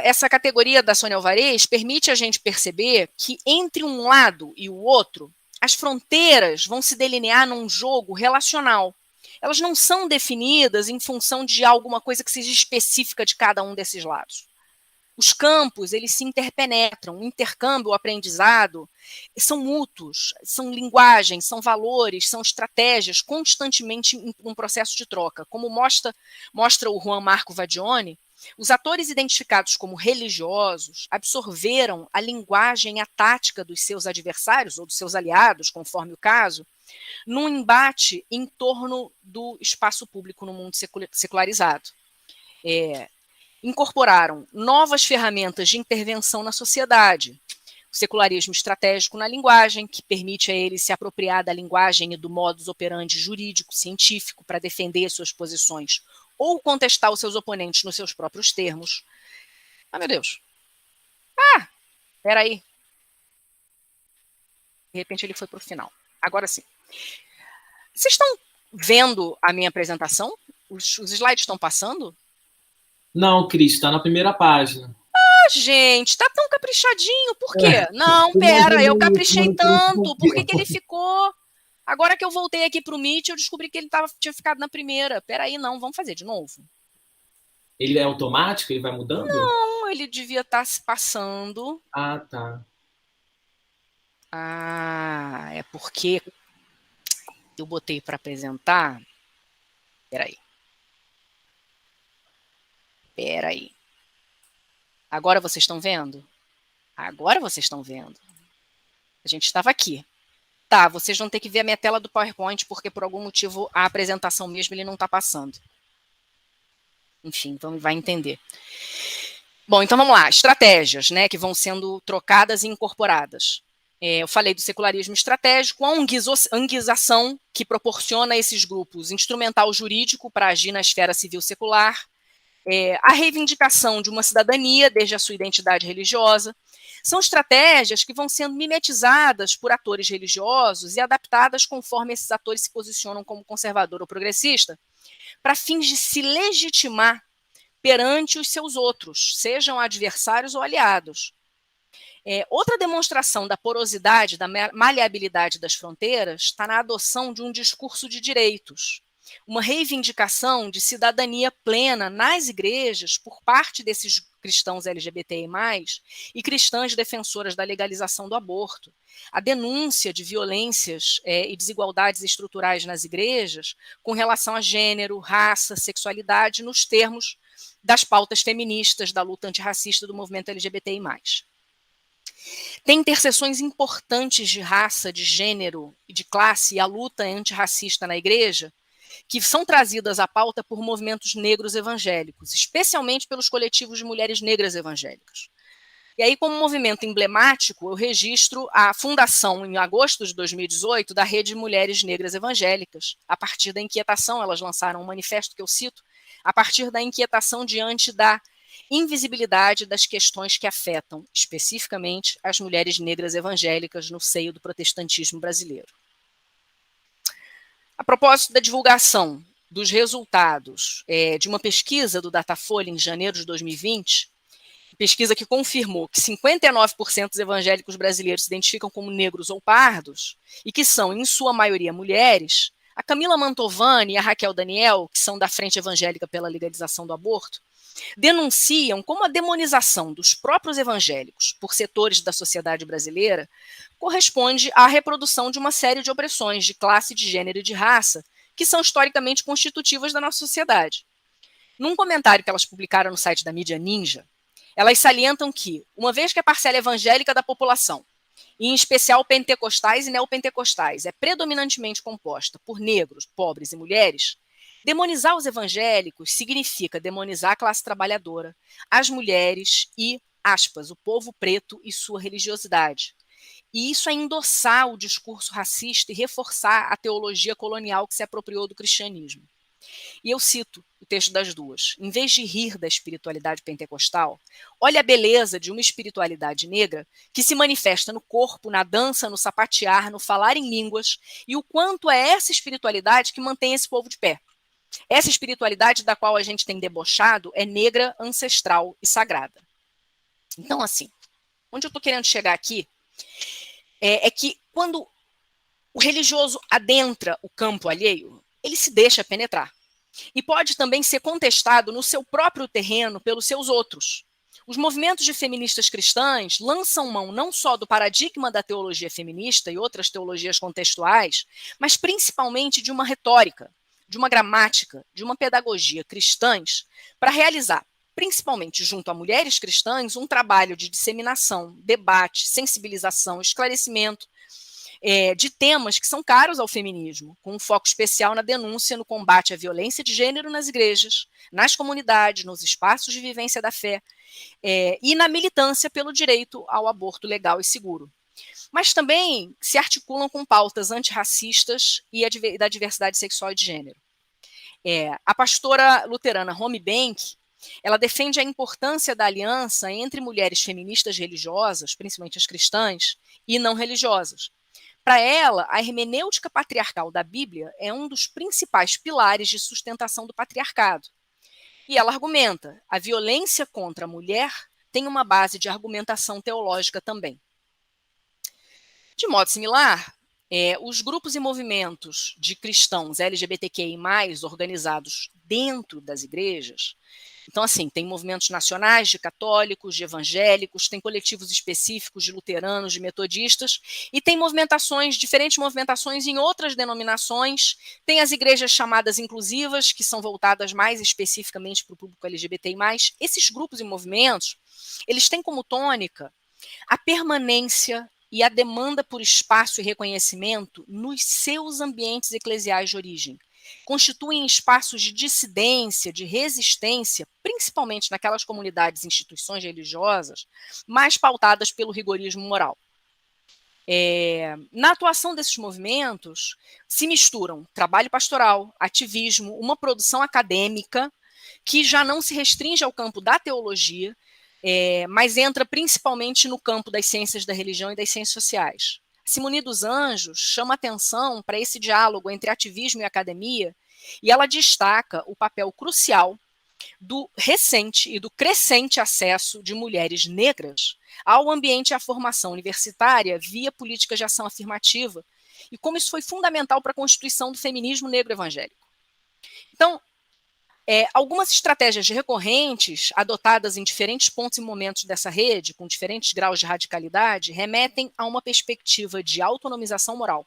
Speaker 3: Essa categoria da Sônia Alvarez permite a gente perceber que entre um lado e o outro, as fronteiras vão se delinear num jogo relacional. Elas não são definidas em função de alguma coisa que seja específica de cada um desses lados. Os campos, eles se interpenetram, o intercâmbio, o aprendizado, são mútuos, são linguagens, são valores, são estratégias constantemente em um processo de troca. Como mostra o Juan Marco Vadione, os atores identificados como religiosos absorveram a linguagem e a tática dos seus adversários ou dos seus aliados, conforme o caso, num embate em torno do espaço público no mundo secularizado. Incorporaram novas ferramentas de intervenção na sociedade, o secularismo estratégico na linguagem, que permite a ele se apropriar da linguagem e do modus operandi jurídico, científico, para defender suas posições ou contestar os seus oponentes nos seus próprios termos. Ah, meu Deus. Peraí. De repente ele foi para o final. Agora sim. Vocês estão vendo a minha apresentação? Os slides estão passando?
Speaker 1: Não, Cris, está na primeira página.
Speaker 3: gente, tá tão caprichadinho, por quê? Não, pera, eu caprichei tanto, por que ele ficou? Agora que eu voltei aqui pro Meet, eu descobri que ele tinha ficado na primeira. Peraí, não, vamos fazer de novo.
Speaker 1: Ele é automático? Ele vai mudando?
Speaker 3: Não, ele devia estar se passando.
Speaker 1: Ah, tá.
Speaker 3: Ah, é porque eu botei para apresentar. Peraí. Agora vocês estão vendo? Agora vocês estão vendo. A gente estava aqui. Tá, vocês vão ter que ver a minha tela do PowerPoint, porque por algum motivo a apresentação mesmo ele não está passando. Enfim, vai entender. Bom, então vamos lá. Estratégias, né, que vão sendo trocadas e incorporadas. Eu falei do secularismo estratégico, a anguização, que proporciona a esses grupos instrumental jurídico para agir na esfera civil secular, a reivindicação de uma cidadania desde a sua identidade religiosa. São estratégias que vão sendo mimetizadas por atores religiosos e adaptadas conforme esses atores se posicionam como conservador ou progressista, para fins de se legitimar perante os seus outros, sejam adversários ou aliados. Outra demonstração da porosidade, da maleabilidade das fronteiras, está na adoção de um discurso de direitos, uma reivindicação de cidadania plena nas igrejas por parte desses cristãos LGBTI+, e cristãs defensoras da legalização do aborto. A denúncia de violências e desigualdades estruturais nas igrejas com relação a gênero, raça, sexualidade, nos termos das pautas feministas, da luta antirracista do movimento LGBTI+. Tem interseções importantes de raça, de gênero e de classe e a luta antirracista na igreja, que são trazidas à pauta por movimentos negros evangélicos, especialmente pelos coletivos de mulheres negras evangélicas. E aí, como movimento emblemático, eu registro a fundação, em agosto de 2018, da Rede Mulheres Negras Evangélicas. A partir da inquietação, elas lançaram um manifesto que eu cito, a partir da inquietação diante da invisibilidade das questões que afetam, especificamente, as mulheres negras evangélicas no seio do protestantismo brasileiro. A propósito da divulgação dos resultados de uma pesquisa do Datafolha em janeiro de 2020, pesquisa que confirmou que 59% dos evangélicos brasileiros se identificam como negros ou pardos, e que são, em sua maioria, mulheres, a Camila Mantovani e a Raquel Daniel, que são da Frente Evangélica pela Legalização do Aborto, denunciam como a demonização dos próprios evangélicos por setores da sociedade brasileira corresponde à reprodução de uma série de opressões de classe, de gênero e de raça que são historicamente constitutivas da nossa sociedade. Num comentário que elas publicaram no site da Mídia Ninja, elas salientam que, uma vez que a parcela evangélica da população, e em especial pentecostais e neopentecostais, é predominantemente composta por negros, pobres e mulheres, demonizar os evangélicos significa demonizar a classe trabalhadora, as mulheres e, aspas, o povo preto e sua religiosidade. E isso é endossar o discurso racista e reforçar a teologia colonial que se apropriou do cristianismo. E eu cito o texto das duas. Em vez de rir da espiritualidade pentecostal, olha a beleza de uma espiritualidade negra que se manifesta no corpo, na dança, no sapatear, no falar em línguas, e o quanto é essa espiritualidade que mantém esse povo de pé. Essa espiritualidade da qual a gente tem debochado é negra, ancestral e sagrada. Então, assim, onde eu estou querendo chegar aqui é que quando o religioso adentra o campo alheio, ele se deixa penetrar. E pode também ser contestado no seu próprio terreno pelos seus outros. Os movimentos de feministas cristãs lançam mão não só do paradigma da teologia feminista e outras teologias contextuais, mas principalmente de uma retórica, de uma gramática, de uma pedagogia cristãs, para realizar, principalmente junto a mulheres cristãs, um trabalho de disseminação, debate, sensibilização, esclarecimento de temas que são caros ao feminismo, com um foco especial na denúncia, no combate à violência de gênero nas igrejas, nas comunidades, nos espaços de vivência da fé, e na militância pelo direito ao aborto legal e seguro. Mas também se articulam com pautas antirracistas e da diversidade sexual e de gênero. A pastora luterana Romy Bank, ela defende a importância da aliança entre mulheres feministas religiosas, principalmente as cristãs, e não religiosas. Para ela, a hermenêutica patriarcal da Bíblia é um dos principais pilares de sustentação do patriarcado. E ela argumenta: a violência contra a mulher tem uma base de argumentação teológica também. De modo similar, os grupos e movimentos de cristãos LGBTQI+, organizados dentro das igrejas, então, assim, tem movimentos nacionais de católicos, de evangélicos, tem coletivos específicos de luteranos, de metodistas, e tem diferentes movimentações em outras denominações. Tem as igrejas chamadas inclusivas, que são voltadas mais especificamente para o público LGBTI+. Esses grupos e movimentos, eles têm como tônica a permanência e a demanda por espaço e reconhecimento nos seus ambientes eclesiais de origem. Constituem espaços de dissidência, de resistência, principalmente naquelas comunidades e instituições religiosas mais pautadas pelo rigorismo moral. Na atuação desses movimentos, se misturam trabalho pastoral, ativismo, uma produção acadêmica que já não se restringe ao campo da teologia, mas entra principalmente no campo das ciências da religião e das ciências sociais. Simone dos Anjos chama atenção para esse diálogo entre ativismo e academia, e ela destaca o papel crucial do recente e do crescente acesso de mulheres negras ao ambiente e à formação universitária via políticas de ação afirmativa, e como isso foi fundamental para a constituição do feminismo negro evangélico. Então, algumas estratégias recorrentes, adotadas em diferentes pontos e momentos dessa rede, com diferentes graus de radicalidade, remetem a uma perspectiva de autonomização moral,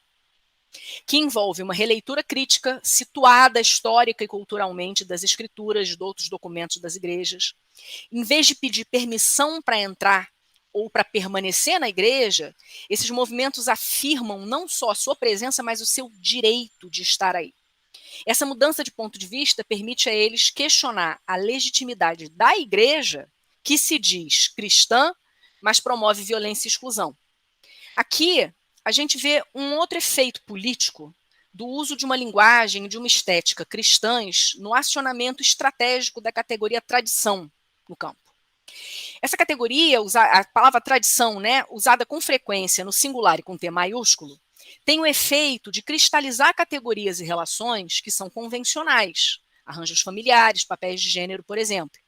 Speaker 3: que envolve uma releitura crítica situada histórica e culturalmente das escrituras e de outros documentos das igrejas. Em vez de pedir permissão para entrar ou para permanecer na igreja, esses movimentos afirmam não só a sua presença, mas o seu direito de estar aí. Essa mudança de ponto de vista permite a eles questionar a legitimidade da igreja, que se diz cristã, mas promove violência e exclusão. Aqui, a gente vê um outro efeito político do uso de uma linguagem e de uma estética cristãs no acionamento estratégico da categoria tradição no campo. Essa categoria, a palavra tradição, usada com frequência no singular e com T maiúsculo, tem o efeito de cristalizar categorias e relações que são convencionais, arranjos familiares, papéis de gênero, por exemplo,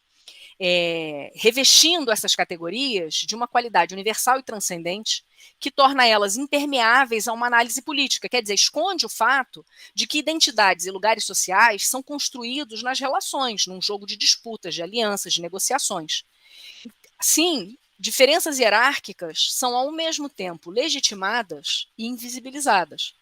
Speaker 3: revestindo essas categorias de uma qualidade universal e transcendente que torna elas impermeáveis a uma análise política, quer dizer, esconde o fato de que identidades e lugares sociais são construídos nas relações, num jogo de disputas, de alianças, de negociações. Assim, diferenças hierárquicas são ao mesmo tempo legitimadas e invisibilizadas.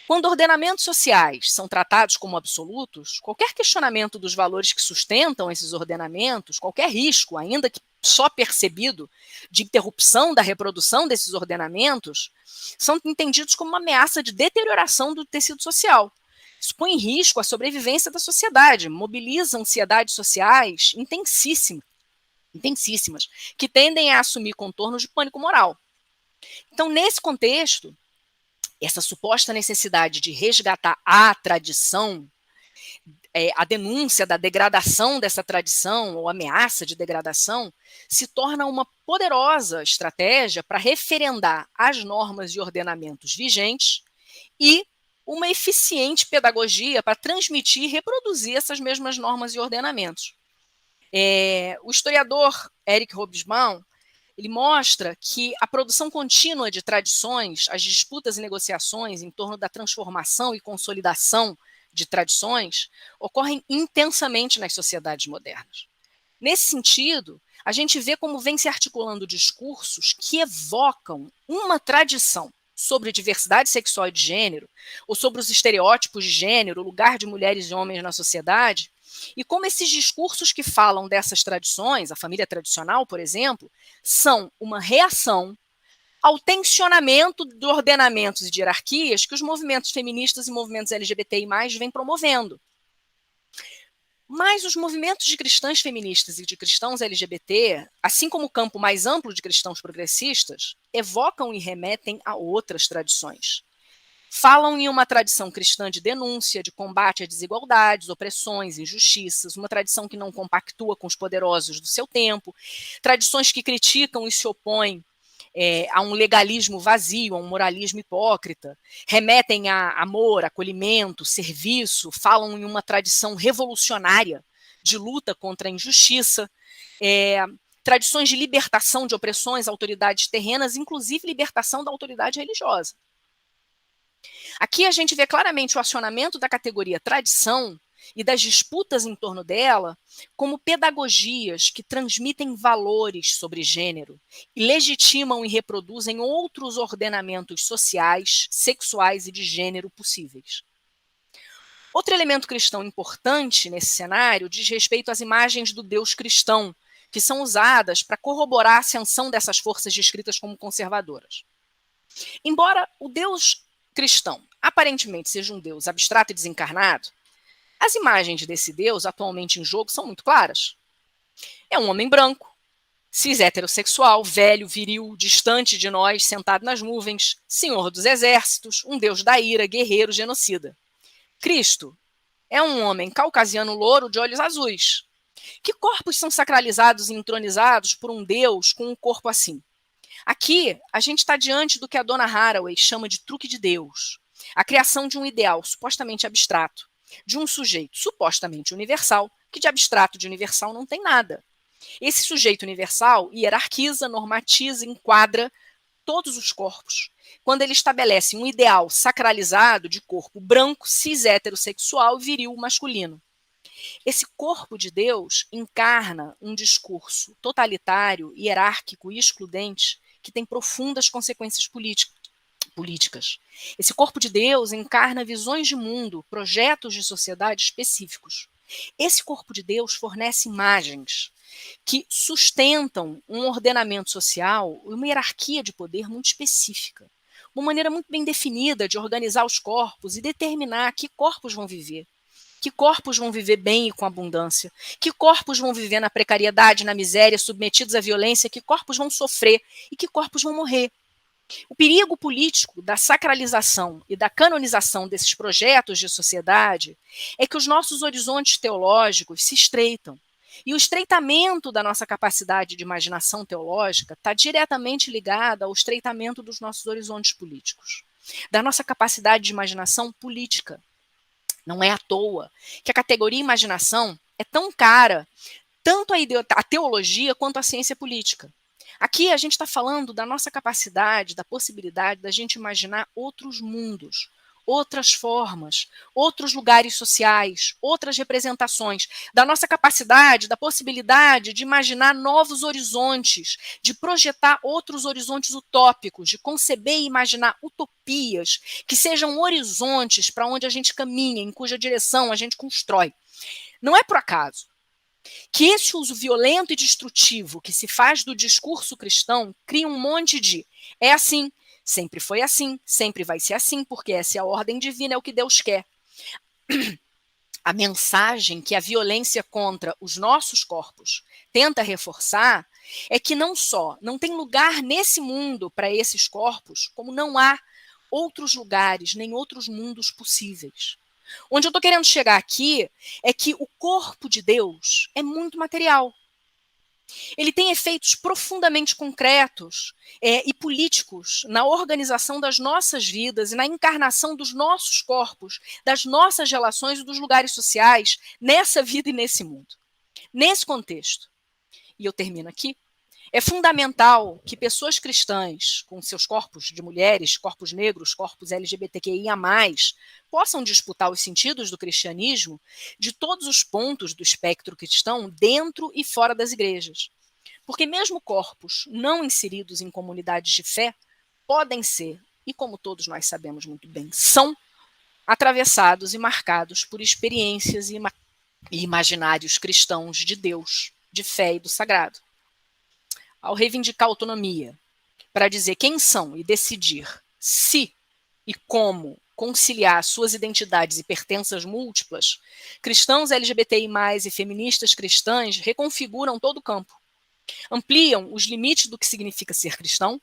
Speaker 3: Quando ordenamentos sociais são tratados como absolutos, qualquer questionamento dos valores que sustentam esses ordenamentos, qualquer risco, ainda que só percebido, de interrupção da reprodução desses ordenamentos, são entendidos como uma ameaça de deterioração do tecido social. Isso põe em risco a sobrevivência da sociedade, mobiliza ansiedades sociais intensíssimas, que tendem a assumir contornos de pânico moral. Então, nesse contexto, essa suposta necessidade de resgatar a tradição, a denúncia da degradação dessa tradição, ou ameaça de degradação, se torna uma poderosa estratégia para referendar as normas e ordenamentos vigentes e uma eficiente pedagogia para transmitir e reproduzir essas mesmas normas e ordenamentos. O historiador Eric Hobsbawm, ele mostra que a produção contínua de tradições, as disputas e negociações em torno da transformação e consolidação de tradições ocorrem intensamente nas sociedades modernas. Nesse sentido, a gente vê como vem se articulando discursos que evocam uma tradição sobre diversidade sexual e de gênero, ou sobre os estereótipos de gênero, o lugar de mulheres e homens na sociedade, e como esses discursos que falam dessas tradições, a família tradicional, por exemplo, são uma reação ao tensionamento de ordenamentos e de hierarquias que os movimentos feministas e movimentos LGBTI+, vêm promovendo. Mas os movimentos de cristãs feministas e de cristãos LGBT, assim como o campo mais amplo de cristãos progressistas, evocam e remetem a outras tradições. Falam em uma tradição cristã de denúncia, de combate a desigualdades, opressões, injustiças, uma tradição que não compactua com os poderosos do seu tempo, tradições que criticam e se opõem a um legalismo vazio, a um moralismo hipócrita, remetem a amor, acolhimento, serviço, falam em uma tradição revolucionária de luta contra a injustiça, tradições de libertação de opressões, autoridades terrenas, inclusive libertação da autoridade religiosa. Aqui a gente vê claramente o acionamento da categoria tradição e das disputas em torno dela como pedagogias que transmitem valores sobre gênero e legitimam e reproduzem outros ordenamentos sociais, sexuais e de gênero possíveis. Outro elemento cristão importante nesse cenário diz respeito às imagens do Deus cristão, que são usadas para corroborar a ascensão dessas forças descritas como conservadoras. Embora o Deus cristão aparentemente seja um Deus abstrato e desencarnado, as imagens desse Deus atualmente em jogo são muito claras. É um homem branco, cis heterossexual, velho, viril, distante de nós, sentado nas nuvens, senhor dos exércitos, um Deus da ira, guerreiro, genocida. Cristo é um homem caucasiano louro de olhos azuis. Que corpos são sacralizados e entronizados por um Deus com um corpo assim? Aqui, a gente está diante do que a dona Haraway chama de truque de Deus. A criação de um ideal supostamente abstrato, de um sujeito supostamente universal, que de abstrato e de universal não tem nada. Esse sujeito universal hierarquiza, normatiza, enquadra todos os corpos, quando ele estabelece um ideal sacralizado de corpo branco, cis heterossexual, viril, masculino. Esse corpo de Deus encarna um discurso totalitário, hierárquico e excludente que tem profundas consequências políticas. Esse corpo de Deus encarna visões de mundo, projetos de sociedade específicos. Esse corpo de Deus fornece imagens que sustentam um ordenamento social, uma hierarquia de poder muito específica, uma maneira muito bem definida de organizar os corpos e determinar que corpos vão viver. Que corpos vão viver bem e com abundância? Que corpos vão viver na precariedade, na miséria, submetidos à violência? Que corpos vão sofrer e que corpos vão morrer? O perigo político da sacralização e da canonização desses projetos de sociedade é que os nossos horizontes teológicos se estreitam. E o estreitamento da nossa capacidade de imaginação teológica está diretamente ligado ao estreitamento dos nossos horizontes políticos, da nossa capacidade de imaginação política. Não é à toa que a categoria imaginação é tão cara, tanto a teologia quanto a ciência política. Aqui a gente está falando da nossa capacidade, da possibilidade da gente imaginar outros mundos, outras formas, outros lugares sociais, outras representações, da nossa capacidade, da possibilidade de imaginar novos horizontes, de projetar outros horizontes utópicos, de conceber e imaginar utopias que sejam horizontes para onde a gente caminha, em cuja direção a gente constrói. Não é por acaso que esse uso violento e destrutivo que se faz do discurso cristão cria um monte de é assim, sempre foi assim, sempre vai ser assim, porque essa é a ordem divina, é o que Deus quer. A mensagem que a violência contra os nossos corpos tenta reforçar é que não só não tem lugar nesse mundo para esses corpos, como não há outros lugares, nem outros mundos possíveis. Onde eu estou querendo chegar aqui é que o corpo de Deus é muito material. Ele tem efeitos profundamente concretos e políticos na organização das nossas vidas e na encarnação dos nossos corpos, das nossas relações e dos lugares sociais, nessa vida e nesse mundo. Nesse contexto, e eu termino aqui, é fundamental que pessoas cristãs, com seus corpos de mulheres, corpos negros, corpos LGBTQIA+, possam disputar os sentidos do cristianismo de todos os pontos do espectro cristão, dentro e fora das igrejas. Porque mesmo corpos não inseridos em comunidades de fé podem ser, e como todos nós sabemos muito bem, são atravessados e marcados por experiências e imaginários cristãos de Deus, de fé e do sagrado. Ao reivindicar autonomia, para dizer quem são e decidir se e como conciliar suas identidades e pertenças múltiplas, cristãos LGBTI+, e feministas cristãs reconfiguram todo o campo. Ampliam os limites do que significa ser cristão,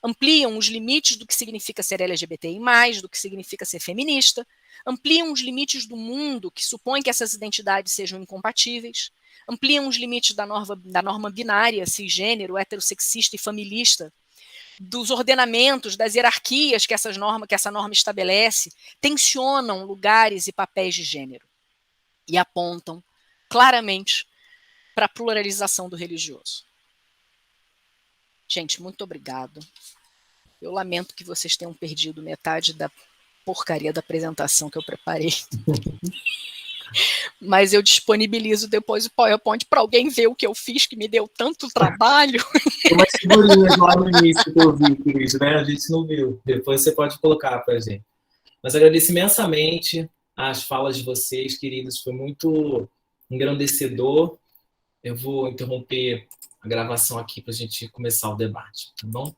Speaker 3: ampliam os limites do que significa ser LGBTI+, do que significa ser feminista, ampliam os limites do mundo que supõe que essas identidades sejam incompatíveis, ampliam os limites da norma binária, cisgênero, heterossexista e familista, dos ordenamentos, das hierarquias que essa norma estabelece, tensionam lugares e papéis de gênero e apontam claramente para a pluralização do religioso. Gente, muito obrigado. Eu lamento que vocês tenham perdido metade da porcaria da apresentação que eu preparei. Mas eu disponibilizo depois o PowerPoint para alguém ver o que eu fiz, que me deu tanto trabalho.
Speaker 1: Tem umas figurinhas lá no início que eu vi, Cris, né? A gente não viu. Depois você pode colocar para a gente. Mas agradeço imensamente as falas de vocês, queridos. Foi muito engrandecedor. Eu vou interromper a gravação aqui para a gente começar o debate, tá bom?